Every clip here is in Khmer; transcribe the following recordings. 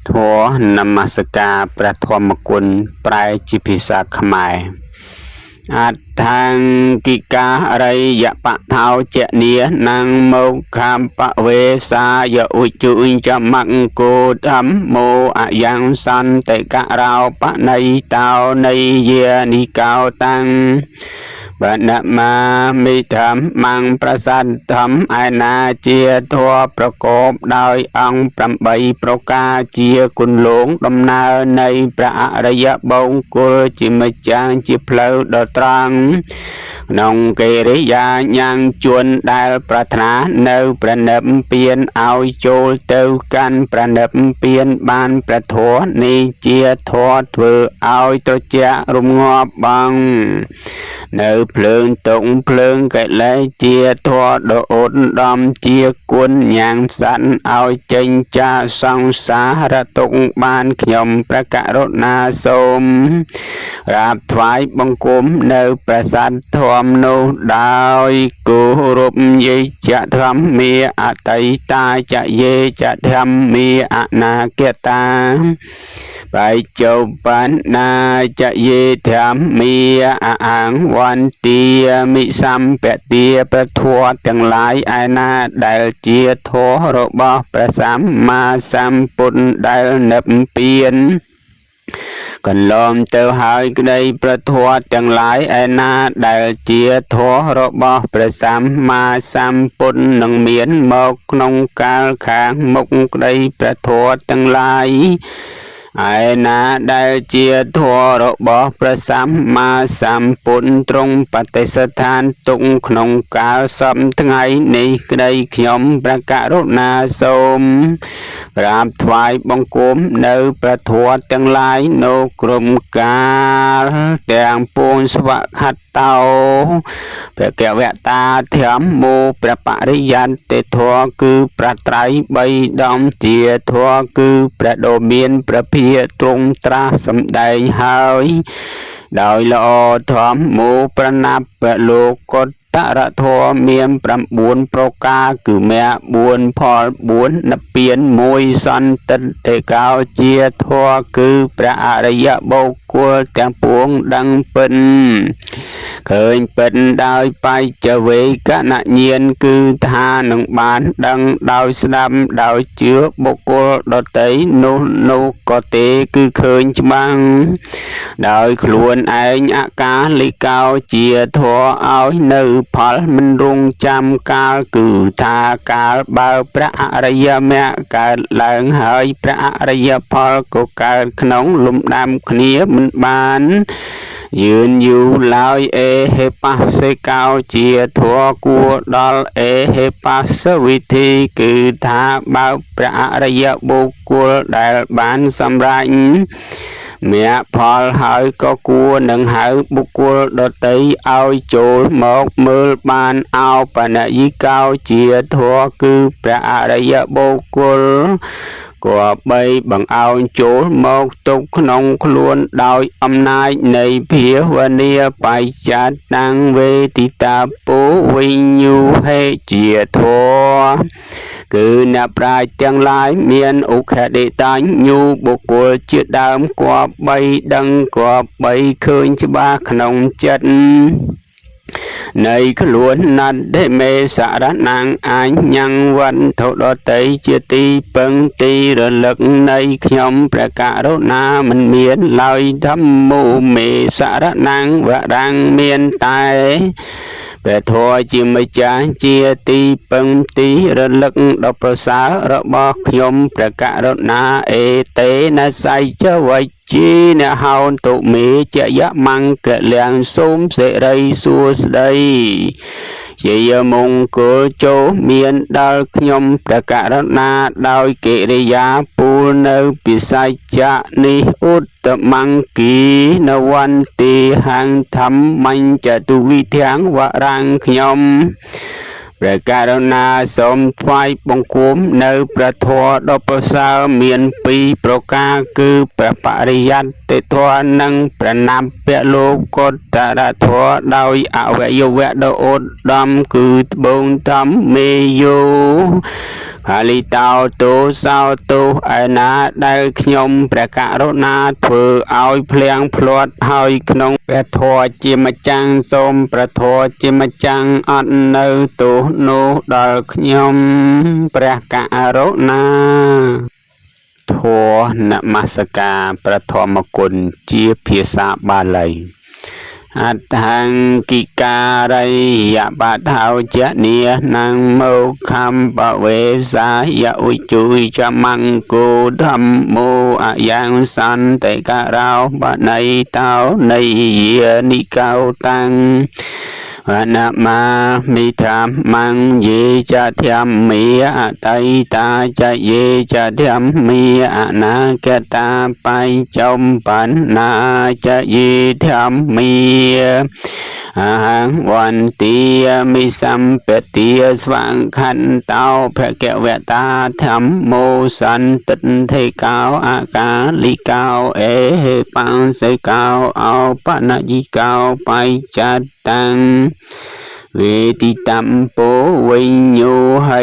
ធម៌នមស្ការព្រះធម្មគុណប្រែជាភាសាខ្មែរអដ្ឋង្គិការិយបថោចនីនំមកខំបវេសាយឧជុញ្ចមង្គោធម្មោអយ៉ាងសន្តិករោបណៃតោនៃយានិកោតាំងបណ្ណមាមិធម្មងប្រសត្តធម្មឯណាជាធម៌ប្រកបដោយអង្គ8ប្រការជាគុណលងដំណើរនៃព្រះអរិយបង្គោលជាម្ចាស់ជាផ្លូវដ៏ត្រង់ក្នុងកិរិយាញ៉ាំងជួនដែលប្រាថ្នានៅប្រណិបពៀនឲ្យចូលទៅកាន់ប្រណិបពៀនបានព្រះធម៌នេះជាធម៌ធ្វើឲ្យត្រជាក់រងាប់បងនៅភ្លើងតុងភ្លើងកិលេសជាធម៌ដ៏ឧត្តមជាគុណញ៉ាំងស័នឲ្យចេញចាសង្សារទុក្ខបានខ្ញុំព្រះករុណាសូមរាបថ្វាយបង្គំនៅព្រះសត្វធម៌នោះដោយគោរពយេចធម្មាអតីតាចយេចធម្មាអនាគតាបាយចុបណ្ណាចយេធម្មាអង្វន្ទាមិសម្បទាប្រធัวទាំងឡាយឯណាដែលជាធម៌របស់ព្រះសម្មាសម្ពុទ្ធដែលនិព្វានកន្លងទៅហើយក្តីប្រធัวទាំងឡាយឯណាដែលជាធម៌របស់ព្រះសម្មាសម្ពុទ្ធនឹងមានមកក្នុងកាលខាងមុខក្តីប្រធัวទាំងឡាយឯណាដែលជាធម៌របស់ព្រះសម្មាសម្ពុទ្ធទ្រង់បដិស្ថានទុកក្នុងកាលសព្វថ្ងៃនេះក្តីខ្ញុំព្រះករុណាសូមក្រាបថ្វាយបង្គំនៅព្រះធម៌ទាំងឡាយនៅក្រុមកាលទាំងពួងស្វខត្តតោព្រះកវតាធម្មោព្រះបរិយន្តិធម៌គឺព្រះត្រៃ3ដងជាធម៌គឺព្រះដ៏មានព្រះភិយទ្រង់ត្រាស់សម្ដែងហើយដោយល្អធម្មោប្រណាប់លោកុត្តរធម៌មាន9ប្រការគឺមគ្គ4ផល4និព្វាន1សន្តិតិកោជាធម៌គឺព្រះអរិយបុគ្គលទាំងពួងដឹងពិតឃើញពិតដោយបច្ចវេកណញ្ញាណគឺថានឹងបានដឹងដោយស្ដាប់ដោយជឿបុគ្គលដទៃនោះក៏ទេគឺឃើញច្បាស់ដោយខ្លួនឯងអកាលិកោជាធម៌ឲ្យនៅផលមិនរងចាំកាលគឺថាកាលបើព្រះអរិយមគ្គកើតឡើងហើយព្រះអរិយផលក៏កើតក្នុងលំដាប់គ្នាមិនបានយឺនយូរឡើយអេហេបសេកោជាធម៌គួរដល់អេហេបសវិធីគឺថាបើព្រះអរិយបុគ្គលដែលបានសម្រេចមគ្គផលហើយក៏គួរនឹងហៅបុគ្គលដទៃឲ្យចូលមកមើលបានអោបនយិកោជាធម៌គឺព្រះអរិយបុគ្គលក៏បីបង្អោនចូលមកទុកក្នុងខ្លួនដោយអំណាចនៃភាវនាបច្ចៈតាំងវេទិតាពោវិញ្ញូហេជាធម៌គឺអ្នកប្រាជ្ញទាំងឡាយមានឧខេតិតញ្ញូបុគ្គលជាដើមគប្បីដឹងគប្បីឃើញច្បាស់ក្នុងចិត្តនៃខ្លួនណត្តមេសារណងអញ្ញងវត្ថុដតីជាទីពឹងទីរលឹកនៃខ្ញុំព្រះករុណាមិនមានឡើយធម្មោមេសារណងវរាំងមានតែព្រះធម៌ជាម្ចាស់ជាទីពឹងទីរលឹកដ៏ប្រសើររបស់ខ្ញុំព្រះករុណាអេតេនសៃចវៃជាអ្នកហោនតុមេចយមង្គលៀងសូមសិរីសួស្តីជាមង្គលចូលមានដល់ខ្ញុំព្រះករុណាដោយកិរិយាពូលនៅពិស័យចៈនេះឧត្តមង្គីនវន្តិហង្ធម្មញ្ចតុវិធាំងវរាំងខ្ញុំព្រះករុណាសូមថ្វាយបង្គំនៅព្រះធម៌ដ៏ប្រសើរមាន2ប្រការគឺព្រះបរិយត្តិធម៌និងព្រះណាំពលោកុត្តរធម៌ដោយអវយវៈដ៏ឧត្តមគឺត្បូងធម្មេយោ លីតោទោសោទោឯណាដែលខ្ញុំព្រះករុណាធ្វើឲ្យភ្លៀងភ្លាត់ហើយក្នុងព្រះធម៌ជាម្ចាំងសូមព្រះធម៌ជាម្ចាំងអត់នៅទោសនោះដល់ខ្ញុំព្រះករុណាធម៌នមស្ការព្រះធម្មគុណជាភាសាបាលីអដ្ឋង្គិការិយបថោចនីនំមោខំបវេសាយឧជុយចមង្គោធម្មោអយ៉ាងសន្តិការោបណៃតោនៃយានិកោតាំងវនមាមិធម្មងយេចធម្មមេអតៃតាចយេចធម្មមេអនាគតាបច្ចុប្បន្នាចយេធម្មមេអហង្វន្តិមិសម្បតិស្វង្ខន្តោភគវតាធម្មោសន្តិធិកោអកាលិកោអេបង្សិកោអោបនយិកោបច្ចតាំងវេតិតំពោវិញ្ញោហៃ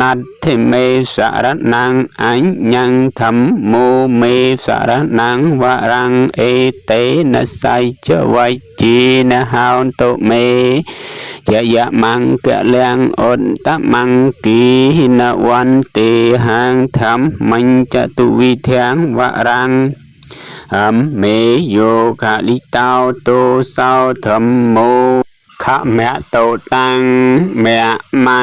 ណដ្ឋិមេសារណੰអញ្ញੰធម្មោមេសារណੰវរੰអេតេនសៃចវៃជីនហោនតុមេចយមង្គលំអន្តមង្គីនវន្តិហាងធម្មញ្ចតុវិធាងវរੰមេយោកាលិតោទោសោធម្មោខមៈតោតាំងមៈមੰ